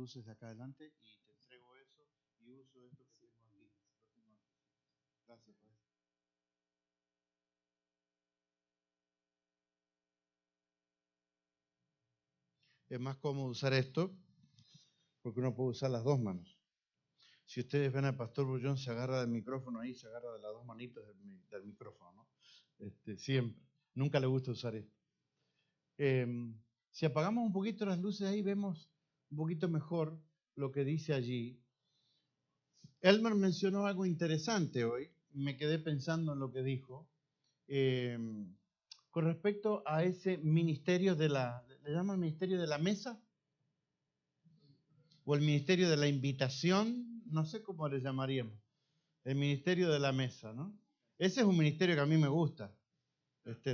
luces de acá adelante y te entrego eso y uso esto que tengo aquí. Gracias, Padre. Es más cómodo usar esto porque uno puede usar las dos manos. Si ustedes ven al pastor Bullón, se agarra del micrófono ahí, se agarra de las dos manitos del micrófono, ¿no? Siempre. Nunca le gusta usar esto. Si apagamos un poquito las luces ahí, vemos un poquito mejor lo que dice allí. Elmer mencionó algo interesante hoy. Me quedé pensando en lo que dijo. Con respecto a ese ministerio ¿le llaman ministerio de la mesa? O el ministerio de la invitación, no sé cómo le llamaríamos. El ministerio de la mesa, ¿no? Ese es un ministerio que a mí me gusta.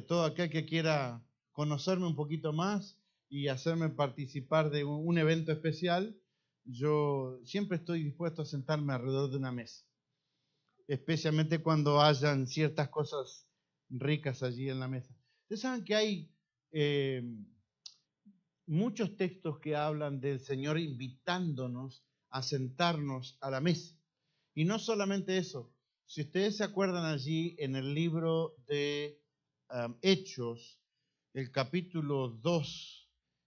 Todo aquel que quiera conocerme un poquito más y hacerme participar de un evento especial, yo siempre estoy dispuesto a sentarme alrededor de una mesa. Especialmente cuando hayan ciertas cosas ricas allí en la mesa. Ustedes saben que hay muchos textos que hablan del Señor invitándonos a sentarnos a la mesa. Y no solamente eso, si ustedes se acuerdan allí en el libro de Hechos, el capítulo 2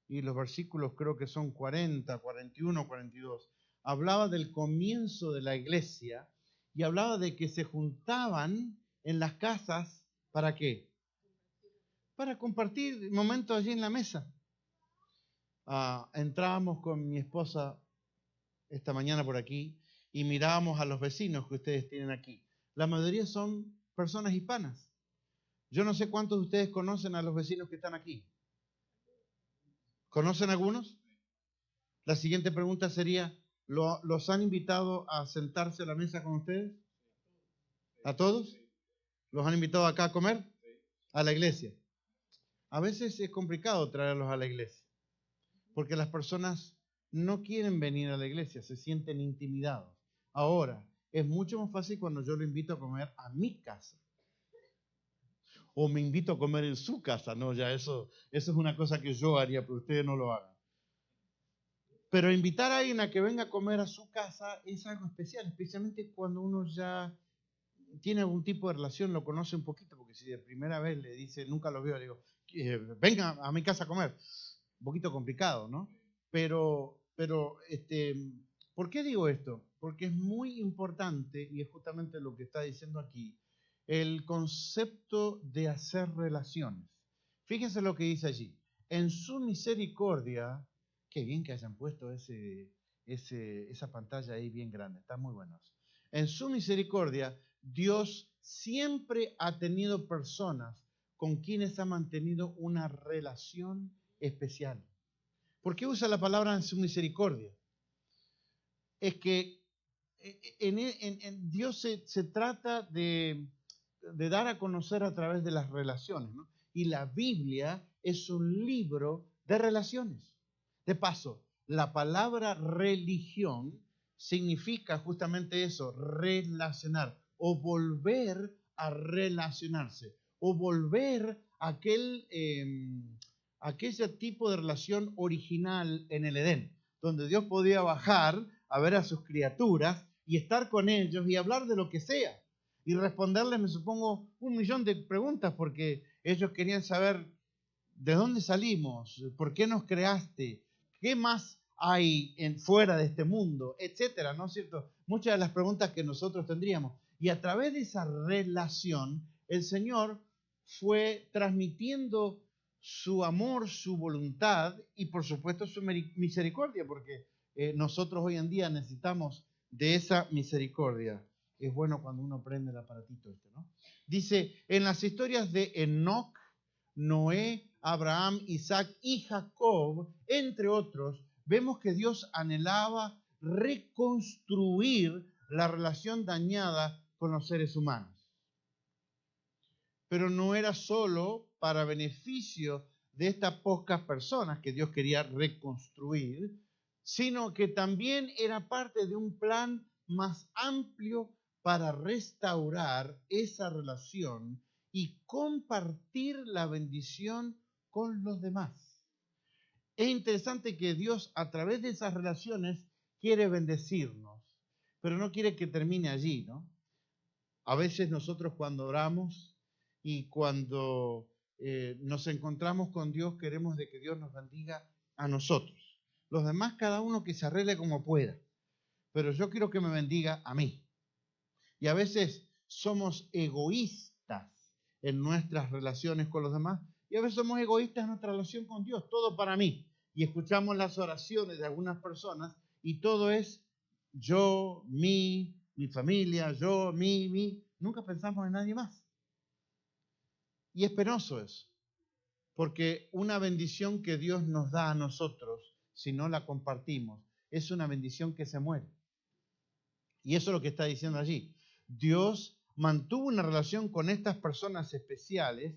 y los versículos creo que son 40, 41, 42, hablaba del comienzo de la iglesia y hablaba de que se juntaban en las casas, ¿para qué? Para compartir momentos allí en la mesa. Entrábamos con mi esposa esta mañana por aquí y mirábamos a los vecinos que ustedes tienen aquí. La mayoría son personas hispanas. Yo no sé cuántos de ustedes conocen a los vecinos que están aquí. ¿Conocen algunos? La siguiente pregunta sería, ¿los han invitado a sentarse a la mesa con ustedes? ¿A todos? ¿Los han invitado acá a comer? ¿A la iglesia? A veces es complicado traerlos a la iglesia, porque las personas no quieren venir a la iglesia, se sienten intimidados. Ahora, es mucho más fácil cuando yo lo invito a comer a mi casa. O me invito a comer en su casa, no, ya eso es una cosa que yo haría, pero ustedes no lo hagan. Pero invitar a alguien a que venga a comer a su casa es algo especial, especialmente cuando uno ya tiene algún tipo de relación, lo conoce un poquito, porque si de primera vez le dice, nunca lo veo, le digo, venga a mi casa a comer. Un poquito complicado, ¿no? Pero, ¿por qué digo esto? Porque es muy importante, y es justamente lo que está diciendo aquí, el concepto de hacer relaciones. Fíjense lo que dice allí. En su misericordia, qué bien que hayan puesto esa pantalla ahí bien grande, está muy bueno. En su misericordia, Dios siempre ha tenido personas con quienes ha mantenido una relación especial. ¿Por qué usa la palabra en su misericordia? Es que en Dios se trata de dar a conocer a través de las relaciones, ¿no? Y la Biblia es un libro de relaciones. De paso, la palabra religión significa justamente eso, relacionar o volver a relacionarse o volver a aquel tipo de relación original en el Edén, donde Dios podía bajar a ver a sus criaturas y estar con ellos y hablar de lo que sea. Y responderles, me supongo, 1.000.000 de preguntas, porque ellos querían saber de dónde salimos, por qué nos creaste, qué más hay fuera de este mundo, etcétera, ¿no es cierto? Muchas de las preguntas que nosotros tendríamos. Y a través de esa relación, el Señor fue transmitiendo su amor, su voluntad y por supuesto su misericordia, porque nosotros hoy en día necesitamos de esa misericordia. Es bueno cuando uno prende el aparatito ¿no? Dice, en las historias de Enoc, Noé, Abraham, Isaac y Jacob, entre otros, vemos que Dios anhelaba reconstruir la relación dañada con los seres humanos. Pero no era solo para beneficio de estas pocas personas que Dios quería reconstruir, sino que también era parte de un plan más amplio para restaurar esa relación y compartir la bendición con los demás. Es interesante que Dios a través de esas relaciones quiere bendecirnos, pero no quiere que termine allí, ¿no? A veces nosotros cuando oramos y cuando nos encontramos con Dios, queremos de que Dios nos bendiga a nosotros. Los demás, cada uno que se arregle como pueda, pero yo quiero que me bendiga a mí. Y a veces somos egoístas en nuestras relaciones con los demás y a veces somos egoístas en nuestra relación con Dios, todo para mí. Y escuchamos las oraciones de algunas personas y todo es yo, mi familia, yo, mi. Nunca pensamos en nadie más. Y es penoso eso, porque una bendición que Dios nos da a nosotros, si no la compartimos, es una bendición que se muere. Y eso es lo que está diciendo allí. Dios mantuvo una relación con estas personas especiales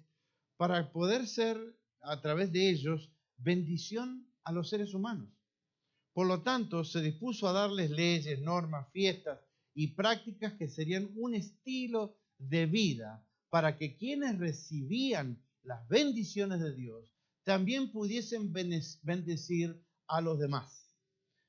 para poder ser, a través de ellos, bendición a los seres humanos. Por lo tanto, se dispuso a darles leyes, normas, fiestas y prácticas que serían un estilo de vida para que quienes recibían las bendiciones de Dios también pudiesen bendecir a los demás.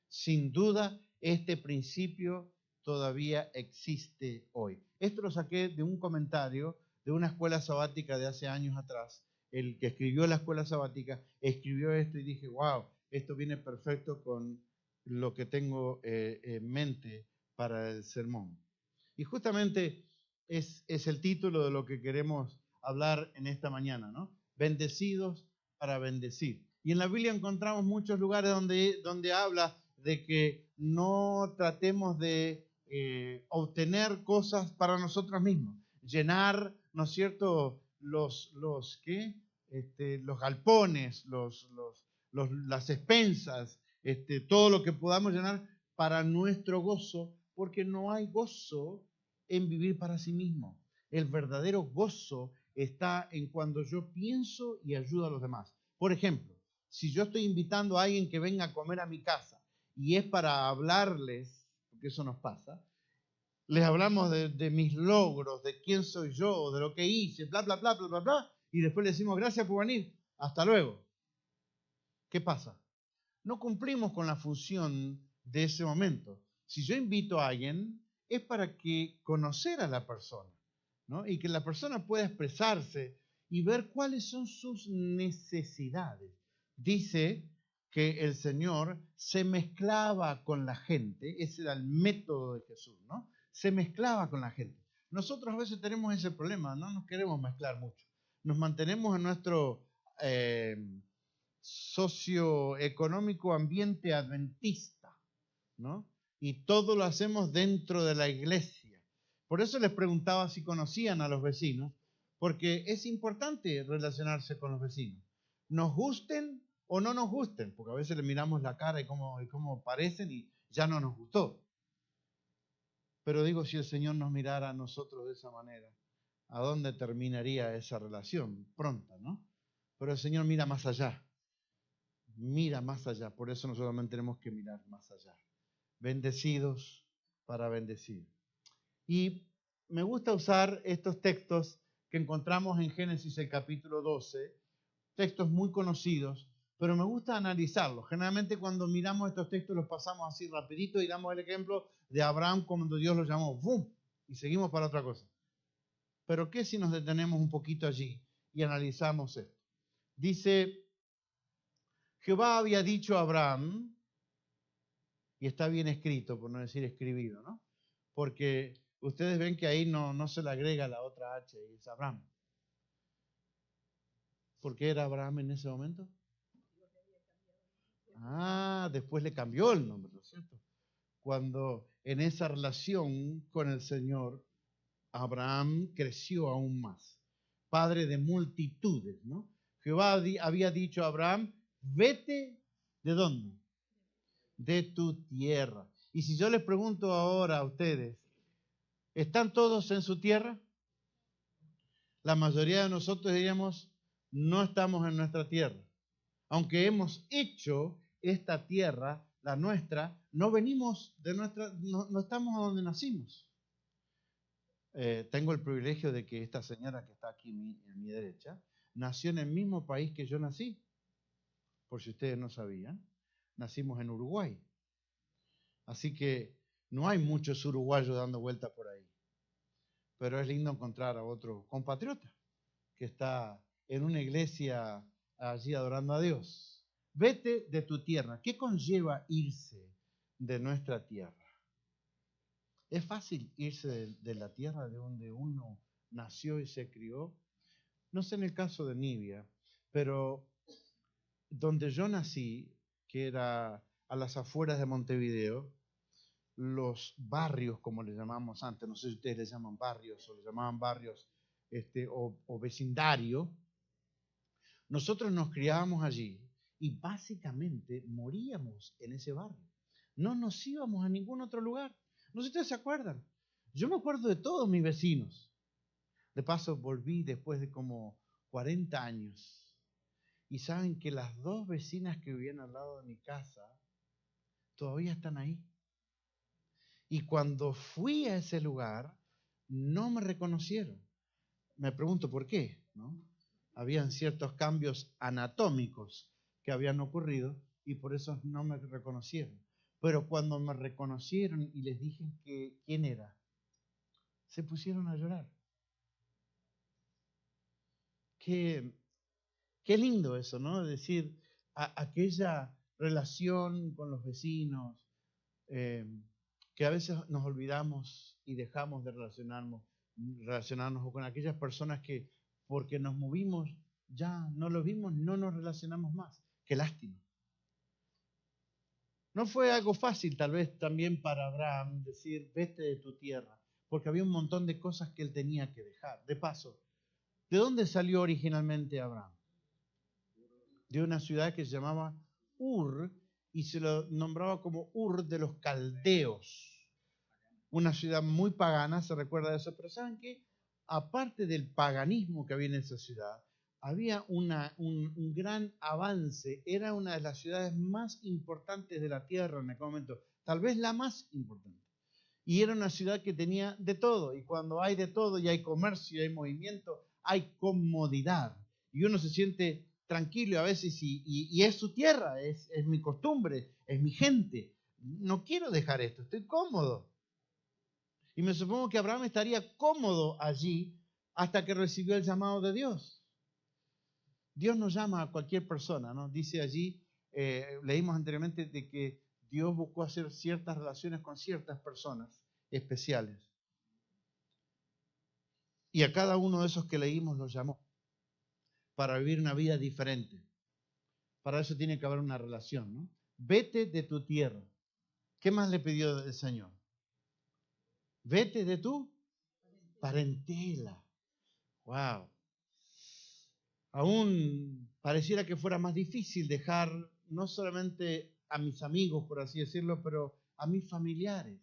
Sin duda, este principio todavía existe hoy. Esto lo saqué de un comentario de una escuela sabática de hace años atrás. El que escribió la escuela sabática escribió esto y dije, wow, esto viene perfecto con lo que tengo en mente para el sermón. Y justamente es el título de lo que queremos hablar en esta mañana, ¿no? Bendecidos para bendecir. Y en la Biblia encontramos muchos lugares donde habla de que no tratemos de obtener cosas para nosotros mismos, llenar, ¿no es cierto?, los galpones, las expensas, todo lo que podamos llenar para nuestro gozo, porque no hay gozo en vivir para sí mismo. El verdadero gozo está en cuando yo pienso y ayudo a los demás. Por ejemplo, si yo estoy invitando a alguien que venga a comer a mi casa y es para hablarles, porque eso nos pasa, les hablamos de mis logros, de quién soy yo, de lo que hice, bla, bla, bla, bla, bla, bla, y después le decimos gracias por venir, hasta luego. ¿Qué pasa? No cumplimos con la función de ese momento. Si yo invito a alguien, es para que conocer a la persona, ¿no? Y que la persona pueda expresarse y ver cuáles son sus necesidades. Dice que el Señor se mezclaba con la gente, ese era el método de Jesús, ¿no? Se mezclaba con la gente. Nosotros a veces tenemos ese problema, no nos queremos mezclar mucho. Nos mantenemos en nuestro socioeconómico ambiente adventista, ¿no? Y todo lo hacemos dentro de la iglesia. Por eso les preguntaba si conocían a los vecinos, porque es importante relacionarse con los vecinos. Nos gusten o no nos gusten, porque a veces le miramos la cara y cómo parecen y ya no nos gustó. Pero digo, si el Señor nos mirara a nosotros de esa manera, ¿a dónde terminaría esa relación? Pronta, ¿no? Pero el Señor mira más allá. Mira más allá. Por eso nosotros también tenemos que mirar más allá. Bendecidos para bendecir. Y me gusta usar estos textos que encontramos en Génesis el capítulo 12, textos muy conocidos, pero me gusta analizarlos. Generalmente cuando miramos estos textos los pasamos así rapidito y damos el ejemplo de Abraham cuando Dios lo llamó, ¡bum!, y seguimos para otra cosa. Pero ¿qué si nos detenemos un poquito allí y analizamos esto? Dice, Jehová había dicho a Abraham, y está bien escrito, por no decir escribido, ¿no? Porque ustedes ven que ahí no se le agrega la otra H, y es Abraham. ¿Por qué era Abraham en ese momento? Después le cambió el nombre, ¿no es cierto? Cuando en esa relación con el Señor, Abraham creció aún más. Padre de multitudes, ¿no? Jehová había dicho a Abraham, vete, ¿de dónde? De tu tierra. Y si yo les pregunto ahora a ustedes, ¿están todos en su tierra? La mayoría de nosotros diríamos, no estamos en nuestra tierra. Aunque hemos hecho esta tierra, la nuestra, no venimos de nuestra, no estamos a donde nacimos. Tengo el privilegio de que esta señora que está aquí en mi derecha, nació en el mismo país que yo nací. por si ustedes no sabían, nacimos en Uruguay. Así que no hay muchos uruguayos dando vueltas por ahí. Pero es lindo encontrar a otro compatriota que está en una iglesia allí adorando a Dios. Vete de tu tierra. ¿Qué conlleva irse de nuestra tierra? ¿Es fácil irse de la tierra de donde uno nació y se crió? No sé en el caso de Nibia, pero donde yo nací, que era a las afueras de Montevideo, los barrios, como le llamamos antes, no sé si ustedes le llaman barrios o le llamaban barrios o vecindario, nosotros nos criábamos allí y básicamente moríamos en ese barrio. No nos íbamos a ningún otro lugar. No sé si ustedes se acuerdan. Yo me acuerdo de todos mis vecinos. De paso, volví después de como 40 años. Y saben que las dos vecinas que vivían al lado de mi casa todavía están ahí. Y cuando fui a ese lugar, no me reconocieron. Me pregunto por qué, ¿no? Habían ciertos cambios anatómicos que habían ocurrido y por eso no me reconocieron. Pero cuando me reconocieron y les dije que quién era, se pusieron a llorar. Qué lindo eso, ¿no? Es decir, aquella relación con los vecinos, que a veces nos olvidamos y dejamos de relacionarnos con aquellas personas que porque nos movimos, ya no los vimos, no nos relacionamos más. Qué lástima. No fue algo fácil tal vez también para Abraham decir, vete de tu tierra, porque había un montón de cosas que él tenía que dejar. De paso, ¿de dónde salió originalmente Abraham? De una ciudad que se llamaba Ur y se lo nombraba como Ur de los Caldeos. Una ciudad muy pagana, se recuerda de eso, pero ¿saben qué? Aparte del paganismo que había en esa ciudad, había un gran avance, era una de las ciudades más importantes de la tierra en aquel momento, tal vez la más importante. Y era una ciudad que tenía de todo, y cuando hay de todo y hay comercio y hay movimiento, hay comodidad. Y uno se siente tranquilo a veces y es su tierra, es mi costumbre, es mi gente. No quiero dejar esto, estoy cómodo. Y me supongo que Abraham estaría cómodo allí hasta que recibió el llamado de Dios. Dios nos llama a cualquier persona, ¿no? Dice allí, leímos anteriormente de que Dios buscó hacer ciertas relaciones con ciertas personas especiales. Y a cada uno de esos que leímos los llamó para vivir una vida diferente. Para eso tiene que haber una relación, ¿no? Vete de tu tierra. ¿Qué más le pidió el Señor? Vete de tu parentela. Wow. Aún pareciera que fuera más difícil dejar no solamente a mis amigos, por así decirlo, pero a mis familiares,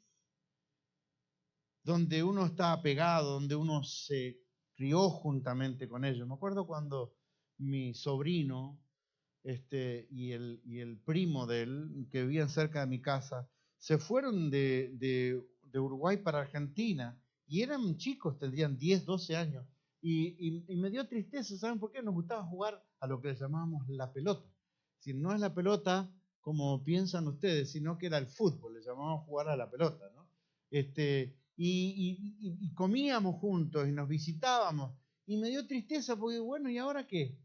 donde uno está apegado, donde uno se crió juntamente con ellos. Me acuerdo cuando mi sobrino y el primo de él, que vivían cerca de mi casa, se fueron de Uruguay para Argentina y eran chicos, tendrían 10, 12 años. Y me dio tristeza, ¿saben por qué? Nos gustaba jugar a lo que le llamábamos la pelota. Si no es la pelota como piensan ustedes, sino que era el fútbol, le llamábamos jugar a la pelota, ¿no? Y comíamos juntos y nos visitábamos. Y me dio tristeza porque, bueno, ¿y ahora qué?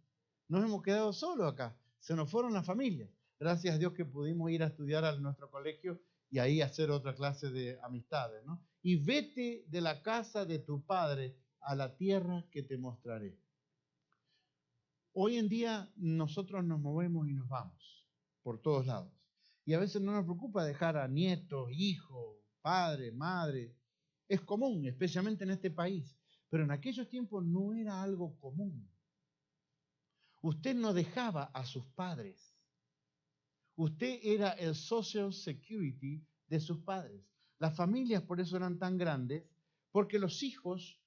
Nos hemos quedado solos acá. Se nos fueron las familias. Gracias a Dios que pudimos ir a estudiar a nuestro colegio y ahí hacer otra clase de amistades, ¿no? Y vete de la casa de tu padre a la tierra que te mostraré. Hoy en día nosotros nos movemos y nos vamos por todos lados. Y a veces no nos preocupa dejar a nietos, hijos, padre, madre. Es común, especialmente en este país. Pero en aquellos tiempos no era algo común. Usted no dejaba a sus padres. Usted era el social security de sus padres. Las familias por eso eran tan grandes, porque los hijos,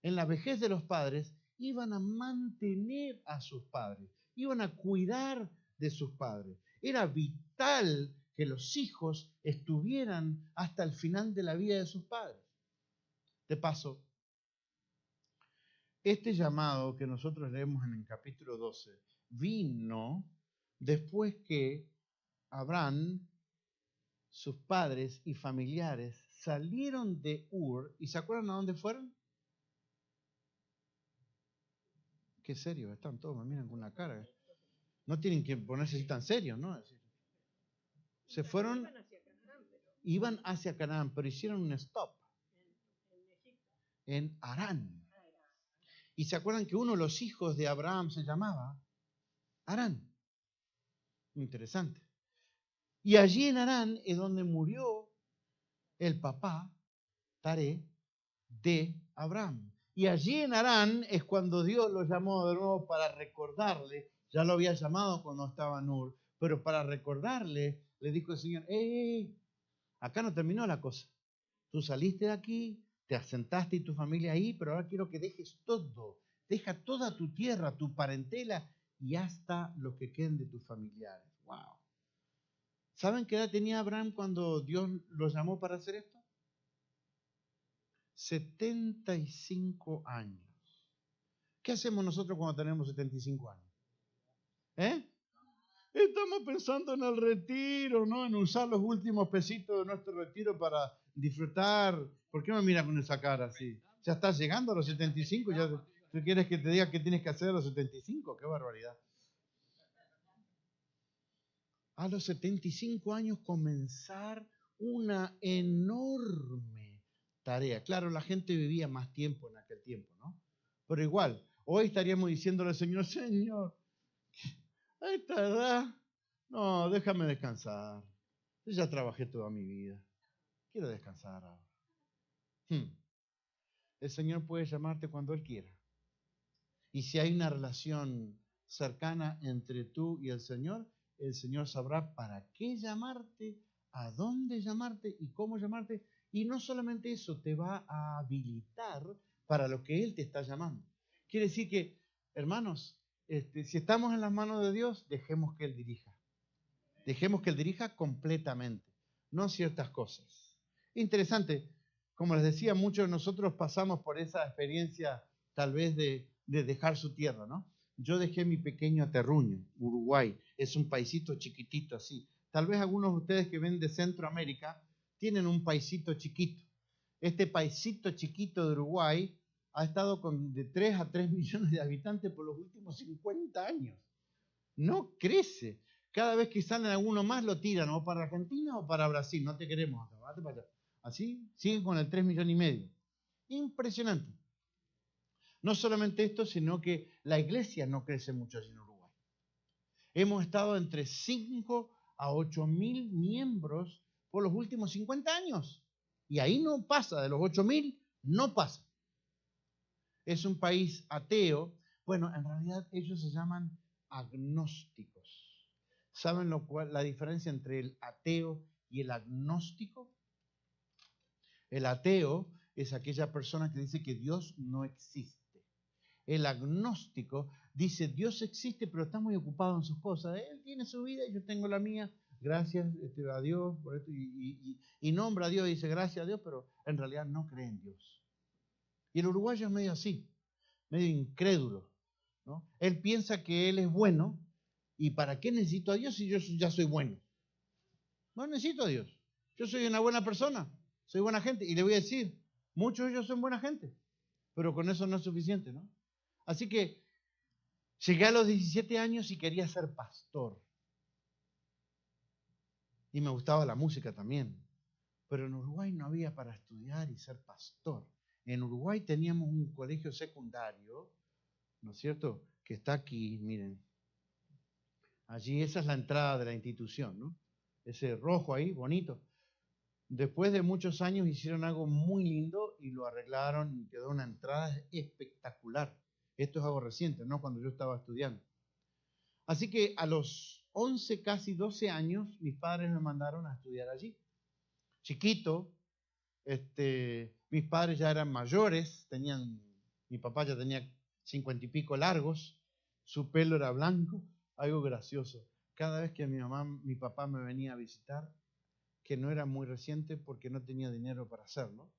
en la vejez de los padres, iban a mantener a sus padres, iban a cuidar de sus padres. Era vital que los hijos estuvieran hasta el final de la vida de sus padres. De paso, este llamado que nosotros leemos en el capítulo 12 vino después que Abraham, sus padres y familiares salieron de Ur, ¿y se acuerdan a dónde fueron? Qué serios están todos, me miran con una cara. No tienen que ponerse así tan serios, ¿no? Se fueron, iban hacia Canaán, pero hicieron un stop en Harán. Y se acuerdan que uno de los hijos de Abraham se llamaba Harán. Interesante. Y allí en Harán es donde murió el papá, Taré, de Abraham. Y allí en Harán es cuando Dios lo llamó de nuevo para recordarle, ya lo había llamado cuando estaba en Ur, pero para recordarle, le dijo el Señor, acá no terminó la cosa. Tú saliste de aquí, te asentaste y tu familia ahí, pero ahora quiero que dejes todo. Deja toda tu tierra, tu parentela y hasta lo que queden de tus familiares. Wow. ¿Saben qué edad tenía Abraham cuando Dios lo llamó para hacer esto? 75 años. ¿Qué hacemos nosotros cuando tenemos 75 años? Estamos pensando en el retiro, ¿no? En usar los últimos pesitos de nuestro retiro para disfrutar. ¿Por qué me miras con esa cara así? Ya estás llegando a los 75, ya tú quieres que te diga qué tienes que hacer a los 75, qué barbaridad. A los 75 años comenzar una enorme tarea. Claro, la gente vivía más tiempo en aquel tiempo, ¿no? Pero igual, hoy estaríamos diciéndole al Señor, Señor, a esta edad, no, déjame descansar. Yo ya trabajé toda mi vida. Quiero descansar ahora. El Señor puede llamarte cuando Él quiera. Y si hay una relación cercana entre tú y el Señor sabrá para qué llamarte, a dónde llamarte y cómo llamarte. Y no solamente eso, te va a habilitar para lo que Él te está llamando. Quiere decir que, hermanos, si estamos en las manos de Dios, dejemos que Él dirija. Dejemos que Él dirija completamente, no ciertas cosas. Interesante, como les decía, muchos de nosotros pasamos por esa experiencia tal vez de dejar su tierra, ¿no? Yo dejé mi pequeño terruño, Uruguay, es un paisito chiquitito así. Tal vez algunos de ustedes que ven de Centroamérica tienen un paisito chiquito. Este paisito chiquito de Uruguay ha estado de 3 a 3 millones de habitantes por los últimos 50 años. No crece. Cada vez que salen alguno más lo tiran o para Argentina o para Brasil. No te queremos acá, vete para allá. Así siguen con el 3,5 millones. Impresionante. No solamente esto, sino que la iglesia no crece mucho allí en Uruguay. Hemos estado entre 5 a 8 mil miembros por los últimos 50 años. Y ahí no pasa, de los 8 mil no pasa. Es un país ateo. Bueno, en realidad ellos se llaman agnósticos. ¿Saben la diferencia entre el ateo y el agnóstico? El ateo es aquella persona que dice que Dios no existe. El agnóstico dice Dios existe, pero está muy ocupado en sus cosas. Él tiene su vida y yo tengo la mía. Gracias a Dios por esto. Y nombra a Dios y dice gracias a Dios, pero en realidad no cree en Dios. Y el uruguayo es medio así, medio incrédulo, ¿no? Él piensa que él es bueno. ¿Y para qué necesito a Dios si yo ya soy bueno? No necesito a Dios. Yo soy una buena persona, soy buena gente. Y le voy a decir, muchos de ellos son buena gente, pero con eso no es suficiente, ¿no? Así que llegué a los 17 años y quería ser pastor. Y me gustaba la música también. Pero en Uruguay no había para estudiar y ser pastor. En Uruguay teníamos un colegio secundario, ¿no es cierto?, que está aquí, miren. Allí esa es la entrada de la institución, ¿no? Ese rojo ahí, bonito. Después de muchos años hicieron algo muy lindo y lo arreglaron y quedó una entrada espectacular. Esto es algo reciente, ¿no? Cuando yo estaba estudiando. Así que a los 11, casi 12 años, mis padres me mandaron a estudiar allí. Chiquito, mis padres ya eran mayores, mi papá ya tenía 50 y pico largos, su pelo era blanco, algo gracioso. Cada vez que mi papá me venía a visitar, que no era muy reciente porque no tenía dinero para hacerlo,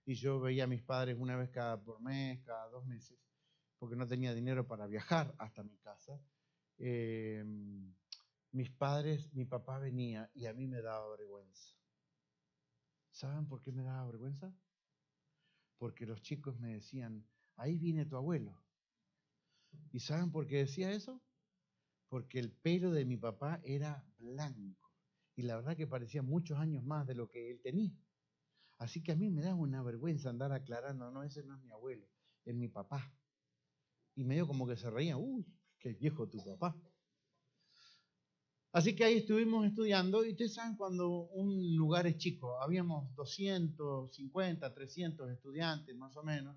y yo veía a mis padres una vez por mes, cada 2 meses, porque no tenía dinero para viajar hasta mi casa, mi papá venía y a mí me daba vergüenza. ¿Saben por qué me daba vergüenza? Porque los chicos me decían, ahí viene tu abuelo. ¿Y saben por qué decía eso? Porque el pelo de mi papá era blanco. Y la verdad que parecía muchos años más de lo que él tenía. Así que a mí me daba una vergüenza andar aclarando, no, ese no es mi abuelo, es mi papá. Y medio como que se reían, uy, qué viejo tu papá. Así que ahí estuvimos estudiando, y ustedes saben cuando un lugar es chico, habíamos 250, 300 estudiantes más o menos,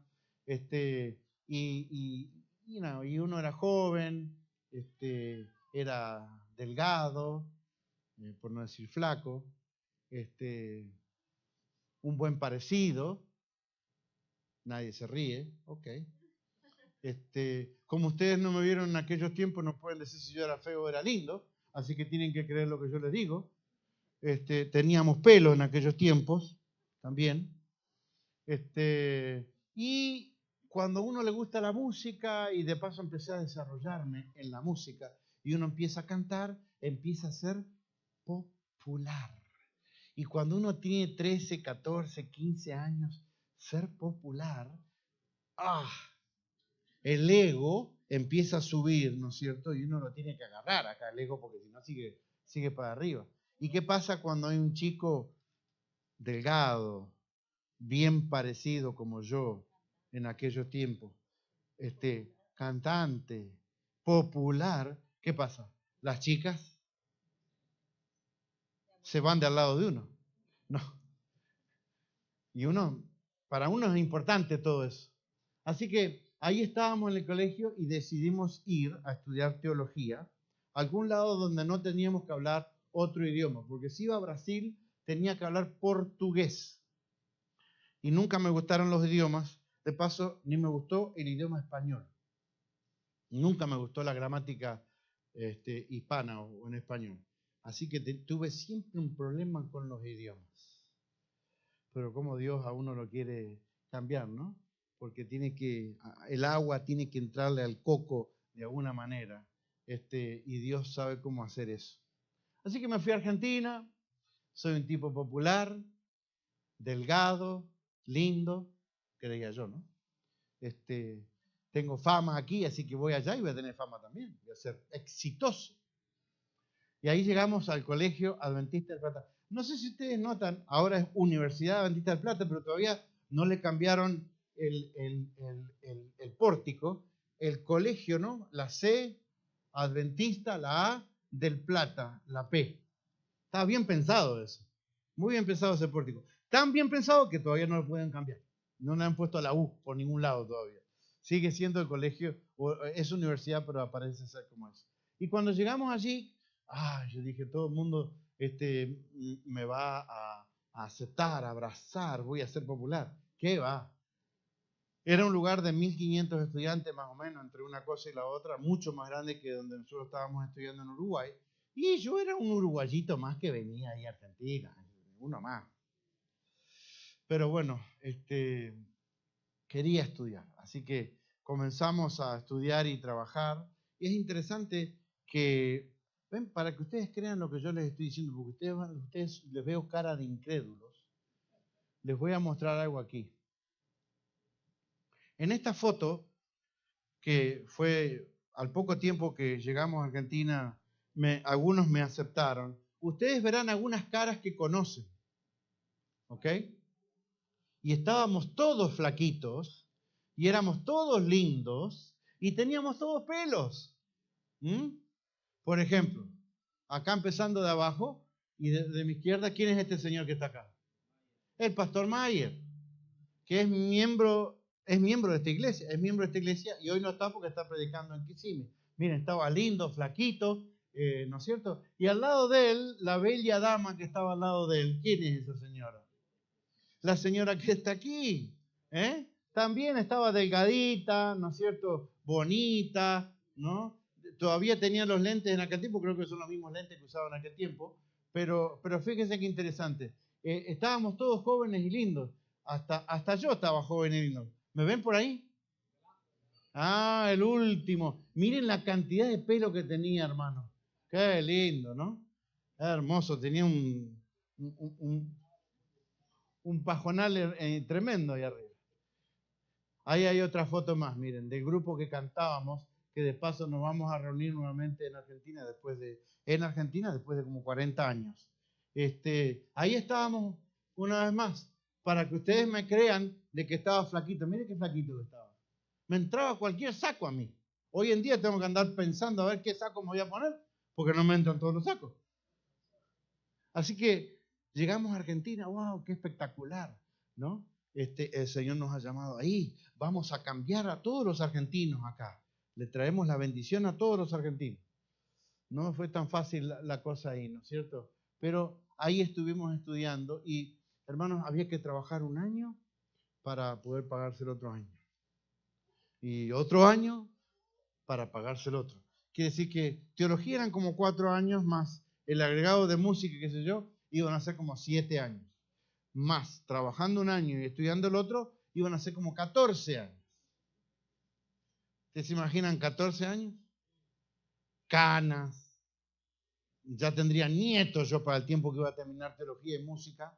y uno era joven, era delgado, por no decir flaco, un buen parecido, nadie se ríe, ok. Como ustedes no me vieron en aquellos tiempos, no pueden decir si yo era feo o era lindo, así que tienen que creer lo que yo les digo. Teníamos pelo en aquellos tiempos también. Y cuando a uno le gusta la música, y de paso empecé a desarrollarme en la música, y uno empieza a cantar, empieza a ser popular. Y cuando uno tiene 13, 14, 15 años, ser popular, el ego empieza a subir, ¿no es cierto? Y uno lo tiene que agarrar acá el ego, porque si no sigue para arriba. ¿Y qué pasa cuando hay un chico delgado, bien parecido como yo en aquellos tiempos, cantante, popular? ¿Qué pasa? Las chicas se van de al lado de uno. No. Y para uno es importante todo eso. Así que ahí estábamos en el colegio y decidimos ir a estudiar teología a algún lado donde no teníamos que hablar otro idioma, porque si iba a Brasil tenía que hablar portugués. Y nunca me gustaron los idiomas, de paso ni me gustó el idioma español. Nunca me gustó la gramática hispana o en español. Así que tuve siempre un problema con los idiomas. Pero como Dios a uno lo quiere cambiar, ¿no? Porque el agua tiene que entrarle al coco de alguna manera, y Dios sabe cómo hacer eso. Así que me fui a Argentina, soy un tipo popular, delgado, lindo, creía yo, ¿no? Tengo fama aquí, así que voy allá y voy a tener fama también, voy a ser exitoso. Y ahí llegamos al Colegio Adventista del Plata. No sé si ustedes notan, ahora es Universidad Adventista del Plata, pero todavía no le cambiaron el pórtico. El colegio, ¿no? La C, Adventista, la A, del Plata, la P. Estaba bien pensado eso. Muy bien pensado ese pórtico. Tan bien pensado que todavía no lo pueden cambiar. No le han puesto la U por ningún lado todavía. Sigue siendo el colegio, es universidad, pero parece ser como es. Y cuando llegamos allí, yo dije, todo el mundo me va a aceptar, a abrazar, voy a ser popular. ¿Qué va? Era un lugar de 1.500 estudiantes más o menos, entre una cosa y la otra, mucho más grande que donde nosotros estábamos estudiando en Uruguay. Y yo era un uruguayito más que venía ahí a Argentina, uno más. Pero bueno, quería estudiar, así que comenzamos a estudiar y trabajar. Y es interesante que, ven, para que ustedes crean lo que yo les estoy diciendo, porque ustedes les veo cara de incrédulos, les voy a mostrar algo aquí. En esta foto, que fue al poco tiempo que llegamos a Argentina, algunos me aceptaron, ustedes verán algunas caras que conocen, ¿ok? Y estábamos todos flaquitos, y éramos todos lindos, y teníamos todos pelos. Por ejemplo, acá empezando de abajo, y de mi izquierda, ¿quién es este señor que está acá? El pastor Mayer, que es miembro de esta iglesia, y hoy no está porque está predicando en Kissimmee. Miren, estaba lindo, flaquito, ¿no es cierto? Y al lado de él, la bella dama que estaba al lado de él, ¿quién es esa señora? La señora que está aquí, también estaba delgadita, ¿no es cierto? Bonita, ¿no? Todavía tenía los lentes en aquel tiempo, creo que son los mismos lentes que usaban en aquel tiempo, pero fíjense qué interesante. Estábamos todos jóvenes y lindos, hasta yo estaba joven y lindo. ¿Me ven por ahí? El último. Miren la cantidad de pelo que tenía, hermano. Qué lindo, ¿no? Hermoso, tenía un pajonal tremendo ahí arriba. Ahí hay otra foto más, miren, del grupo que cantábamos, que de paso nos vamos a reunir nuevamente en Argentina después de como 40 años. Ahí estábamos una vez más, para que ustedes me crean de que estaba flaquito. Miren qué flaquito que estaba. Me entraba cualquier saco a mí. Hoy en día tengo que andar pensando a ver qué saco me voy a poner, porque no me entran todos los sacos. Así que llegamos a Argentina, wow, qué espectacular, ¿no? El Señor nos ha llamado ahí. Vamos a cambiar a todos los argentinos acá. Le traemos la bendición a todos los argentinos. No fue tan fácil la cosa ahí, ¿no es cierto? Pero ahí estuvimos estudiando y, hermanos, había que trabajar un año para poder pagarse el otro año. Y otro año para pagarse el otro. Quiere decir que teología eran como 4 años más el agregado de música, qué sé yo, iban a ser como 7 años. Más trabajando un año y estudiando el otro, iban a ser como 14 años. ¿Ustedes se imaginan 14 años? Canas. Ya tendría nietos yo para el tiempo que iba a terminar teología y música.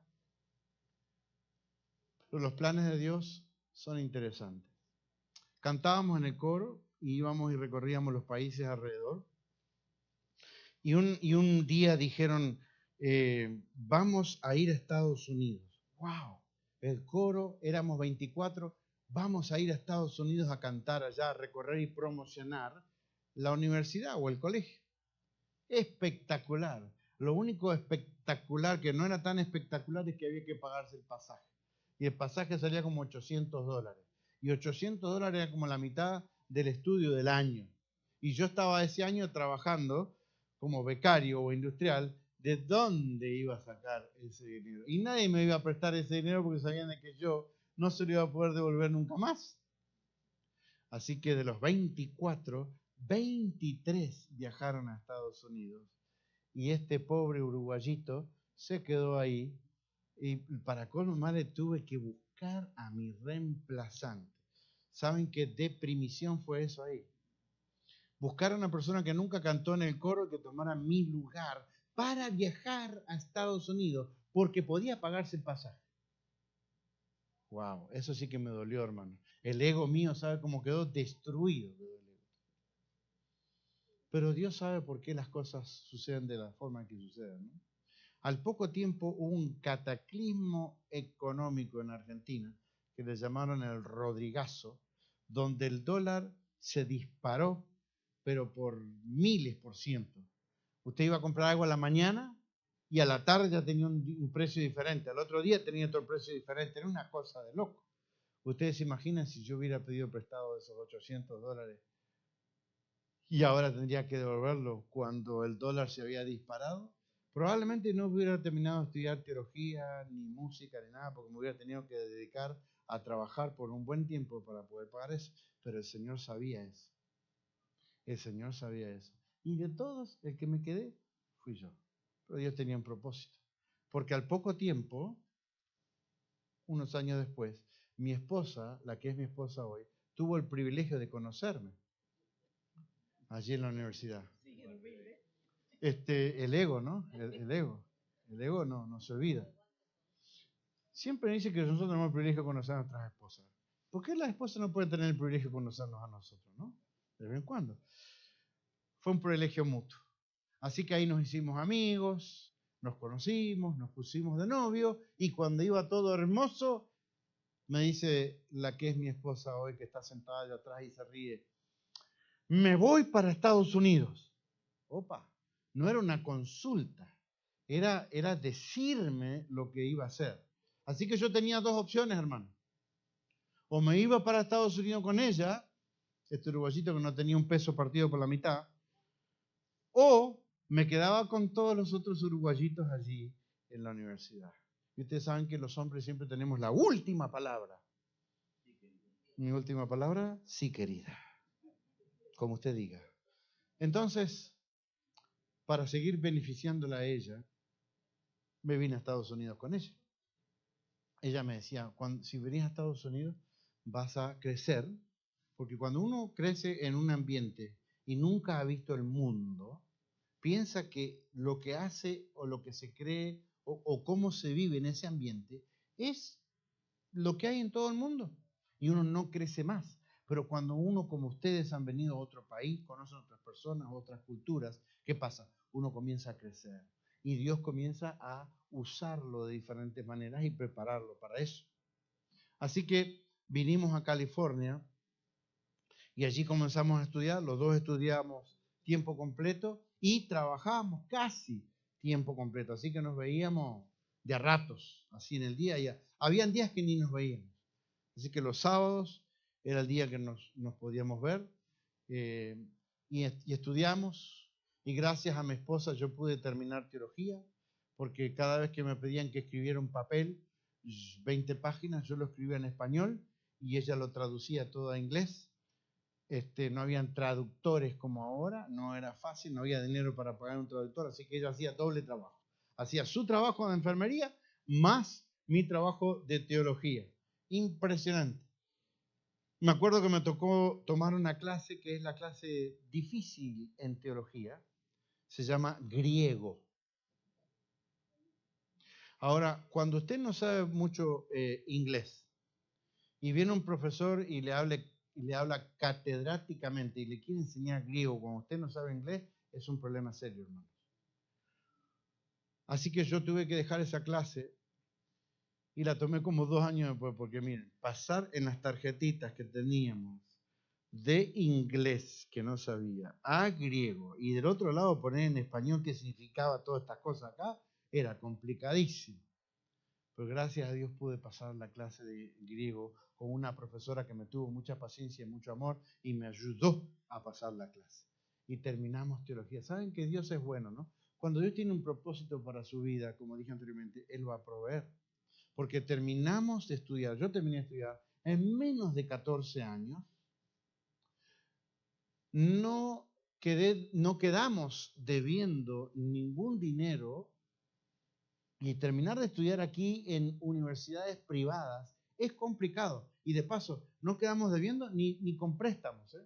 Pero los planes de Dios son interesantes. Cantábamos en el coro y íbamos y recorríamos los países alrededor. Y un día dijeron, vamos a ir a Estados Unidos. ¡Wow! El coro, éramos 24, vamos a ir a Estados Unidos a cantar allá, a recorrer y promocionar la universidad o el colegio. Espectacular. Lo único espectacular, que no era tan espectacular, es que había que pagarse el pasaje. Y el pasaje salía como $800. Y $800 era como la mitad del estudio del año. Y yo estaba ese año trabajando como becario o industrial. ¿De dónde iba a sacar ese dinero? Y nadie me iba a prestar ese dinero porque sabían de que yo no se lo iba a poder devolver nunca más. Así que de los 24, 23 viajaron a Estados Unidos. Y este pobre uruguayito se quedó ahí. Y para colmo más le tuve que buscar a mi reemplazante. ¿Saben qué deprimición fue eso ahí? Buscar a una persona que nunca cantó en el coro que tomara mi lugar para viajar a Estados Unidos porque podía pagarse el pasaje. Wow, eso sí que me dolió, hermano. El ego mío, ¿sabe cómo quedó? Destruido. Pero Dios sabe por qué las cosas suceden de la forma en que suceden, ¿no? Al poco tiempo hubo un cataclismo económico en Argentina que le llamaron el Rodrigazo, donde el dólar se disparó, pero por miles por ciento. Usted iba a comprar algo a la mañana y a la tarde ya tenía un precio diferente, al otro día tenía otro precio diferente, era una cosa de loco. Ustedes se imaginan si yo hubiera pedido prestado esos $800 y ahora tendría que devolverlo cuando el dólar se había disparado. Probablemente no hubiera terminado de estudiar teología, ni música, ni nada, porque me hubiera tenido que dedicar a trabajar por un buen tiempo para poder pagar eso. Pero el Señor sabía eso. El Señor sabía eso. Y de todos, el que me quedé fui yo. Pero Dios tenía un propósito. Porque al poco tiempo, unos años después, mi esposa, la que es mi esposa hoy, tuvo el privilegio de conocerme allí en la universidad. El ego, ¿no? El ego. El ego no se olvida. Siempre dice que nosotros tenemos el privilegio de conocer a nuestras esposas. ¿Por qué las esposas no pueden tener el privilegio de conocernos a nosotros, no? De vez en cuando. Fue un privilegio mutuo. Así que ahí nos hicimos amigos, nos conocimos, nos pusimos de novio y cuando iba todo hermoso, me dice la que es mi esposa hoy, que está sentada allá atrás y se ríe, me voy para Estados Unidos. Opa, no era una consulta, era decirme lo que iba a hacer. Así que yo tenía dos opciones, hermano. O me iba para Estados Unidos con ella, este uruguayito que no tenía un peso partido por la mitad, o me quedaba con todos los otros uruguayitos allí en la universidad. Y ustedes saben que los hombres siempre tenemos la última palabra. Mi última palabra, sí, querida. Como usted diga. Entonces, para seguir beneficiándola a ella, me vine a Estados Unidos con ella. Ella me decía, si venís a Estados Unidos vas a crecer, porque cuando uno crece en un ambiente y nunca ha visto el mundo, piensa que lo que hace o lo que se cree o cómo se vive en ese ambiente es lo que hay en todo el mundo. Y uno no crece más. Pero cuando uno, como ustedes, han venido a otro país, conocen otras personas, otras culturas, ¿qué pasa? Uno comienza a crecer. Y Dios comienza a usarlo de diferentes maneras y prepararlo para eso. Así que vinimos a California y allí comenzamos a estudiar. Los dos estudiamos tiempo completo y trabajábamos casi tiempo completo. Así que nos veíamos de a ratos, así en el día. Habían días que ni nos veíamos. Así que los sábados era el día que nos podíamos ver y estudiamos. Y gracias a mi esposa yo pude terminar teología, porque cada vez que me pedían que escribiera un papel, 20 páginas, yo lo escribía en español y ella lo traducía todo a inglés. No habían traductores como ahora, no era fácil, no había dinero para pagar un traductor, así que ella hacía doble trabajo. Hacía su trabajo de enfermería más mi trabajo de teología. Impresionante. Me acuerdo que me tocó tomar una clase que es la clase difícil en teología. Se llama griego. Ahora, cuando usted no sabe mucho inglés y viene un profesor y le habla catedráticamente y le quiere enseñar griego cuando usted no sabe inglés, es un problema serio, hermano. Así que yo tuve que dejar esa clase y la tomé como 2 años después, porque miren, pasar en las tarjetitas que teníamos de inglés que no sabía a griego y del otro lado poner en español qué significaba todas estas cosas acá, era complicadísimo. Pero gracias a Dios pude pasar la clase de griego con una profesora que me tuvo mucha paciencia y mucho amor y me ayudó a pasar la clase. Y terminamos teología. ¿Saben que Dios es bueno, no? Cuando Dios tiene un propósito para su vida, como dije anteriormente, Él va a proveer. Porque terminamos de estudiar, yo terminé de estudiar en menos de 14 años. No quedamos debiendo ningún dinero y terminar de estudiar aquí en universidades privadas es complicado. Y de paso, no quedamos debiendo ni con préstamos.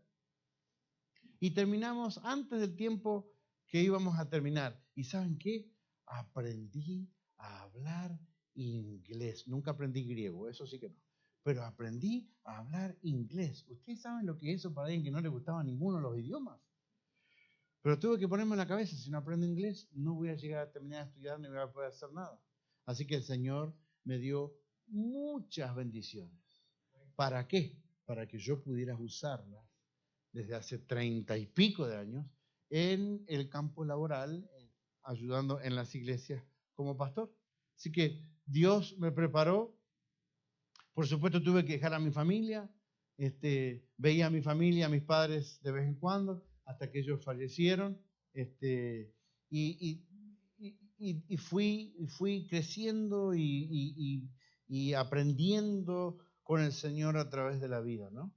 Y terminamos antes del tiempo que íbamos a terminar. ¿Y saben qué? Aprendí a hablar inglés. Nunca aprendí griego, eso sí que no. Pero aprendí a hablar inglés. ¿Ustedes saben lo que es eso para alguien que no le gustaba ninguno de los idiomas? Pero tuve que ponerme en la cabeza, si no aprendo inglés, no voy a llegar a terminar de estudiar ni voy a poder hacer nada. Así que el Señor me dio muchas bendiciones. ¿Para qué? Para que yo pudiera usarlas desde hace 30 y pico de años en el campo laboral, ayudando en las iglesias como pastor. Así que Dios me preparó. Por supuesto tuve que dejar a mi familia. Veía a mi familia, a mis padres de vez en cuando, hasta que ellos fallecieron, y fui creciendo y aprendiendo con el Señor a través de la vida, ¿no?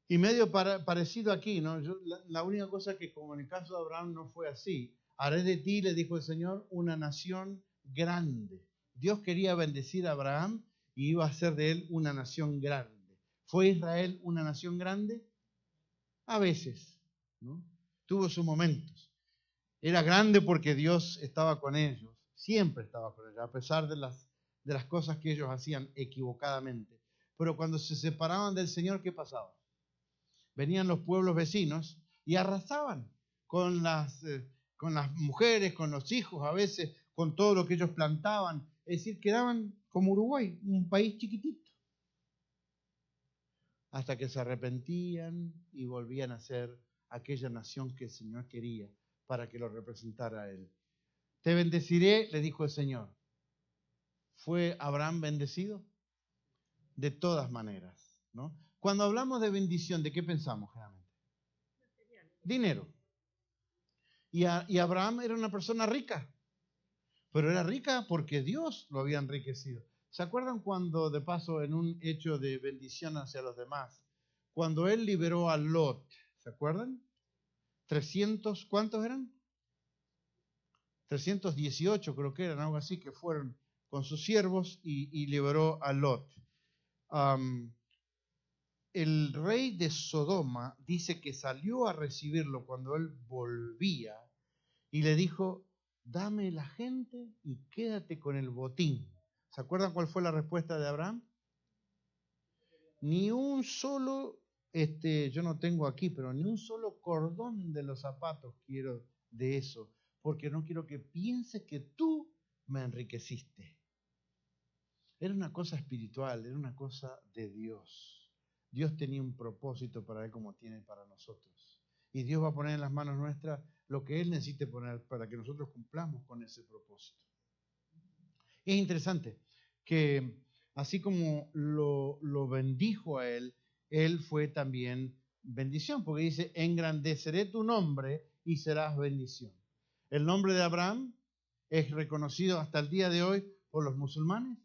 Y medio parecido aquí, ¿no? La única cosa que como en el caso de Abraham no fue así. Haré de ti, le dijo el Señor, una nación grande. Dios quería bendecir a Abraham y iba a hacer de él una nación grande. ¿Fue Israel una nación grande? A veces, ¿no? Tuvo sus momentos. Era grande porque Dios estaba con ellos, siempre estaba con ellos, a pesar de las cosas que ellos hacían equivocadamente. Pero cuando se separaban del Señor, ¿qué pasaba? Venían los pueblos vecinos y arrasaban con las mujeres, con los hijos, a veces con todo lo que ellos plantaban. Es decir, quedaban como Uruguay, un país chiquitito. Hasta que se arrepentían y volvían a ser aquella nación que el Señor quería para que lo representara a Él. Te bendeciré, le dijo el Señor. ¿Fue Abraham bendecido? De todas maneras, ¿no? Cuando hablamos de bendición, ¿de qué pensamos generalmente? Dinero. Y Abraham era una persona rica, pero era rica porque Dios lo había enriquecido. ¿Se acuerdan cuando, de paso, en un hecho de bendición hacia los demás, cuando él liberó a Lot, ¿se acuerdan? 300, ¿cuántos eran? 318 creo que eran, algo así, que fueron con sus siervos y liberó a Lot. el rey de Sodoma dice que salió a recibirlo cuando él volvía y le dijo, dame la gente y quédate con el botín. ¿Se acuerdan cuál fue la respuesta de Abraham? Ni un solo, yo no tengo aquí, pero ni un solo cordón de los zapatos quiero de eso, porque no quiero que pienses que tú me enriqueciste. Era una cosa espiritual, era una cosa de Dios. Dios tenía un propósito para él como tiene para nosotros. Y Dios va a poner en las manos nuestras lo que Él necesite poner para que nosotros cumplamos con ese propósito. Y es interesante que así como lo bendijo a él, él fue también bendición, porque dice, engrandeceré tu nombre y serás bendición. El nombre de Abraham es reconocido hasta el día de hoy por los musulmanes,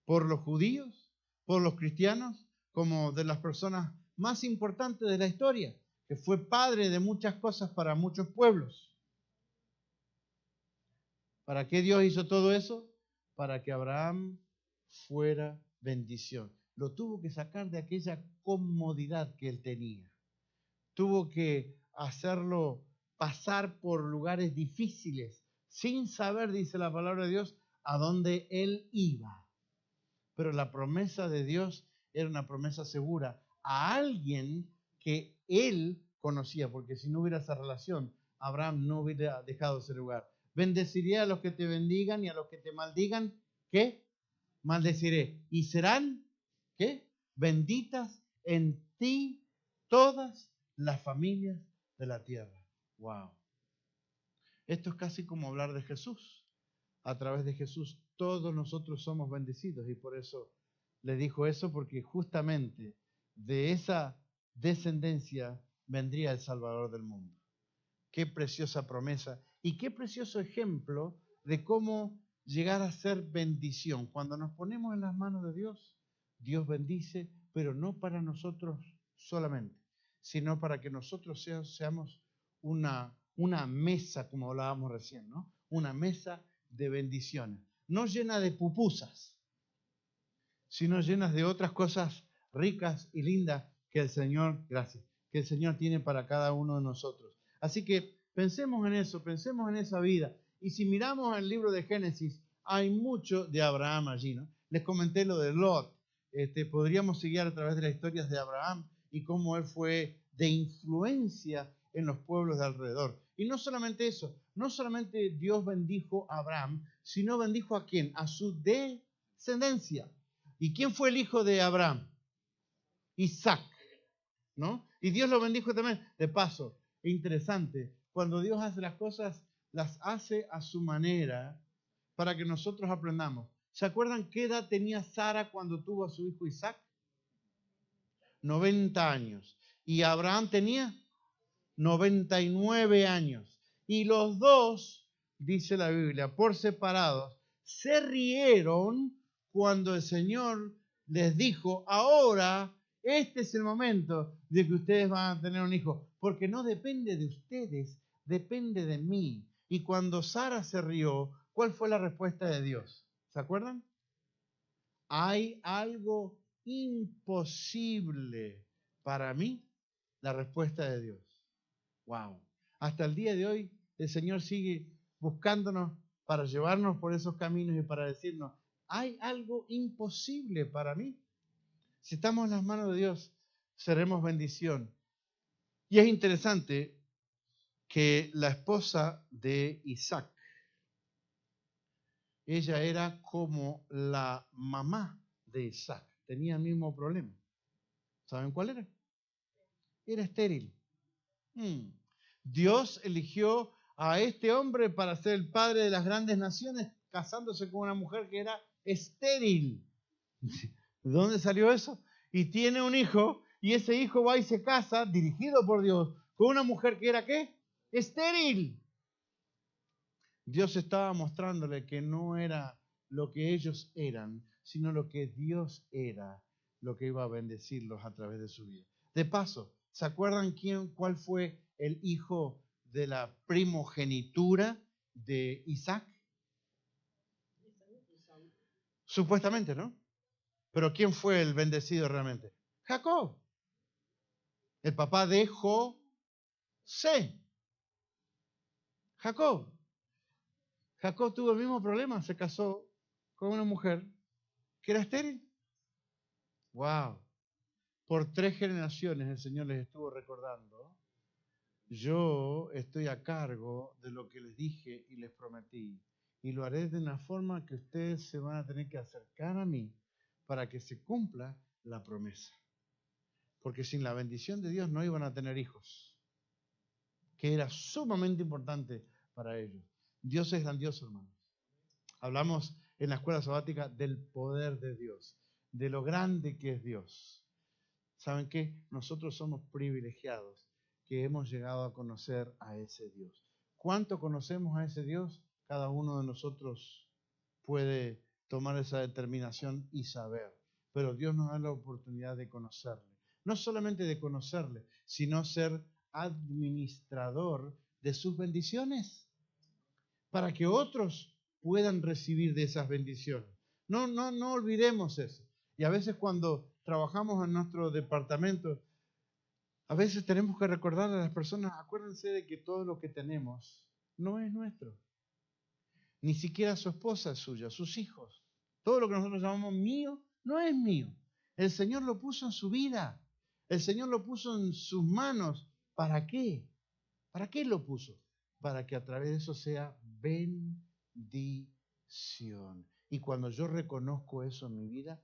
por los judíos, por los cristianos, como de las personas más importantes de la historia, que fue padre de muchas cosas para muchos pueblos. ¿Para qué Dios hizo todo eso? Para que Abraham fuera bendición. Lo tuvo que sacar de aquella comodidad que él tenía. Tuvo que hacerlo pasar por lugares difíciles, sin saber, dice la palabra de Dios, a dónde él iba. Pero la promesa de Dios era una promesa segura a alguien que él conocía, porque si no hubiera esa relación, Abraham no hubiera dejado ese lugar. Bendeciré a los que te bendigan y a los que te maldigan, ¿qué? Maldeciré. Y serán, ¿qué? Benditas en ti todas las familias de la tierra. Wow. Esto es casi como hablar de Jesús. A través de Jesús todos nosotros somos bendecidos y por eso le dijo eso, porque justamente de esa descendencia vendría el Salvador del mundo. Qué preciosa promesa y qué precioso ejemplo de cómo llegar a ser bendición. Cuando nos ponemos en las manos de Dios, Dios bendice, pero no para nosotros solamente, sino para que nosotros seamos una mesa, como hablábamos recién, ¿no? Una mesa de bendiciones, no llena de pupusas, sino llenas de otras cosas ricas y lindas que el Señor, gracias, que el Señor tiene para cada uno de nosotros. Así que pensemos en eso, pensemos en esa vida. Y si miramos el libro de Génesis, hay mucho de Abraham allí, ¿no? Les comenté lo de Lot. Podríamos seguir a través de las historias de Abraham y cómo él fue de influencia en los pueblos de alrededor. Y no solamente eso, no solamente Dios bendijo a Abraham, sino bendijo a quién, a su descendencia. ¿Y quién fue el hijo de Abraham? Isaac, ¿no? Y Dios lo bendijo también. De paso, interesante, cuando Dios hace las cosas, las hace a su manera para que nosotros aprendamos. ¿Se acuerdan qué edad tenía Sara cuando tuvo a su hijo Isaac? 90 años. Y Abraham tenía 99 años. Y los dos, dice la Biblia, por separados, se rieron cuando el Señor les dijo, ahora este es el momento de que ustedes van a tener un hijo, porque no depende de ustedes, depende de mí. Y cuando Sara se rió, ¿cuál fue la respuesta de Dios? ¿Se acuerdan? ¿Hay algo imposible para mí? La respuesta de Dios. Wow. Hasta el día de hoy el Señor sigue buscándonos para llevarnos por esos caminos y para decirnos, ¿hay algo imposible para mí? Si estamos en las manos de Dios, seremos bendición. Y es interesante que la esposa de Isaac, ella era como la mamá de Isaac, tenía el mismo problema. ¿Saben cuál era? Era estéril. Dios eligió a este hombre para ser el padre de las grandes naciones, casándose con una mujer que era estéril. ¿De dónde salió eso? Y tiene un hijo, y ese hijo va y se casa, dirigido por Dios, con una mujer que era ¿qué? Estéril. Dios estaba mostrándole que no era lo que ellos eran, sino lo que Dios era, lo que iba a bendecirlos a través de su vida. De paso, ¿se acuerdan cuál fue el hijo de la primogenitura de Isaac? Supuestamente, ¿no? Pero ¿quién fue el bendecido realmente? Jacob. El papá de José. Jacob. Jacob tuvo el mismo problema, se casó con una mujer que era estéril. Wow. Por 3 generaciones el Señor les estuvo recordando: yo estoy a cargo de lo que les dije y les prometí, y lo haré de una forma que ustedes se van a tener que acercar a mí para que se cumpla la promesa. Porque sin la bendición de Dios no iban a tener hijos, que era sumamente importante para ellos. Dios es grandioso, hermanos. Hablamos en la escuela sabática del poder de Dios, de lo grande que es Dios. ¿Saben qué? Nosotros somos privilegiados que hemos llegado a conocer a ese Dios. ¿Cuánto conocemos a ese Dios? Cada uno de nosotros puede tomar esa determinación y saber. Pero Dios nos da la oportunidad de conocerle. No solamente de conocerle, sino ser administrador de sus bendiciones, para que otros puedan recibir de esas bendiciones. No olvidemos eso. Y a veces cuando trabajamos en nuestro departamento, a veces tenemos que recordar a las personas: acuérdense de que todo lo que tenemos no es nuestro. Ni siquiera su esposa es suya, sus hijos. Todo lo que nosotros llamamos mío no es mío. El Señor lo puso en su vida. El Señor lo puso en sus manos. ¿Para qué? ¿Para qué lo puso? Para que a través de eso sea bendición. Y cuando yo reconozco eso en mi vida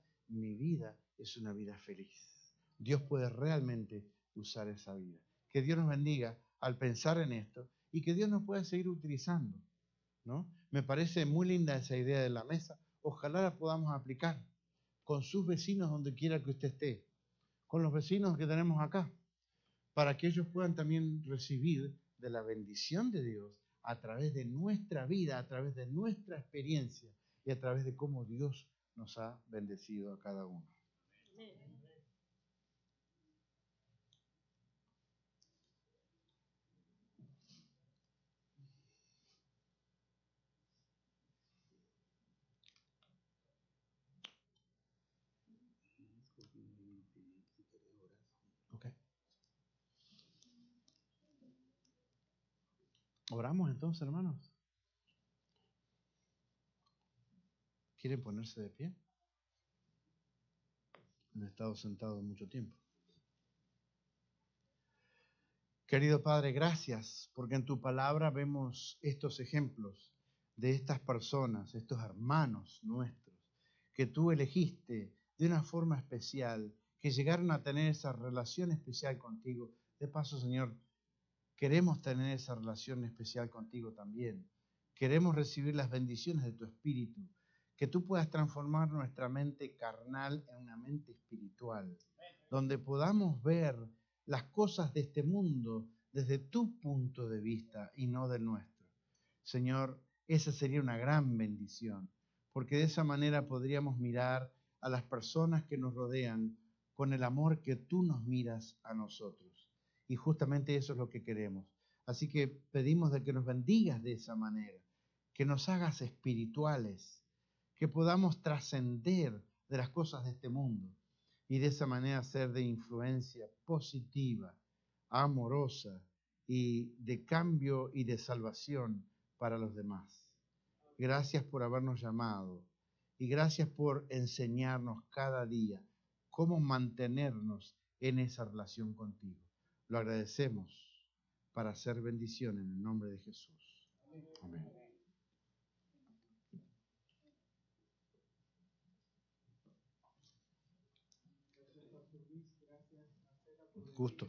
es una vida feliz. Dios puede realmente usar esa vida. Que Dios nos bendiga al pensar en esto y que Dios nos pueda seguir utilizando, ¿no? Me parece muy linda esa idea de la mesa. Ojalá la podamos aplicar con sus vecinos donde quiera que usted esté, con los vecinos que tenemos acá, para que ellos puedan también recibir de la bendición de Dios a través de nuestra vida, a través de nuestra experiencia y a través de cómo Dios nos ha bendecido a cada uno. Okay. Oramos entonces, hermanos. ¿Quieren ponerse de pie? Han estado sentados mucho tiempo. Querido Padre, gracias porque en tu palabra vemos estos ejemplos de estas personas, estos hermanos nuestros, que tú elegiste de una forma especial, que llegaron a tener esa relación especial contigo. De paso, Señor, queremos tener esa relación especial contigo también. Queremos recibir las bendiciones de tu Espíritu, que tú puedas transformar nuestra mente carnal en una mente espiritual, donde podamos ver las cosas de este mundo desde tu punto de vista y no del nuestro. Señor, esa sería una gran bendición, porque de esa manera podríamos mirar a las personas que nos rodean con el amor que tú nos miras a nosotros. Y justamente eso es lo que queremos. Así que pedimos de que nos bendigas de esa manera, que nos hagas espirituales, que podamos trascender de las cosas de este mundo y de esa manera ser de influencia positiva, amorosa y de cambio y de salvación para los demás. Gracias por habernos llamado y gracias por enseñarnos cada día cómo mantenernos en esa relación contigo. Lo agradecemos para hacer bendición en el nombre de Jesús. Amén. Gusto.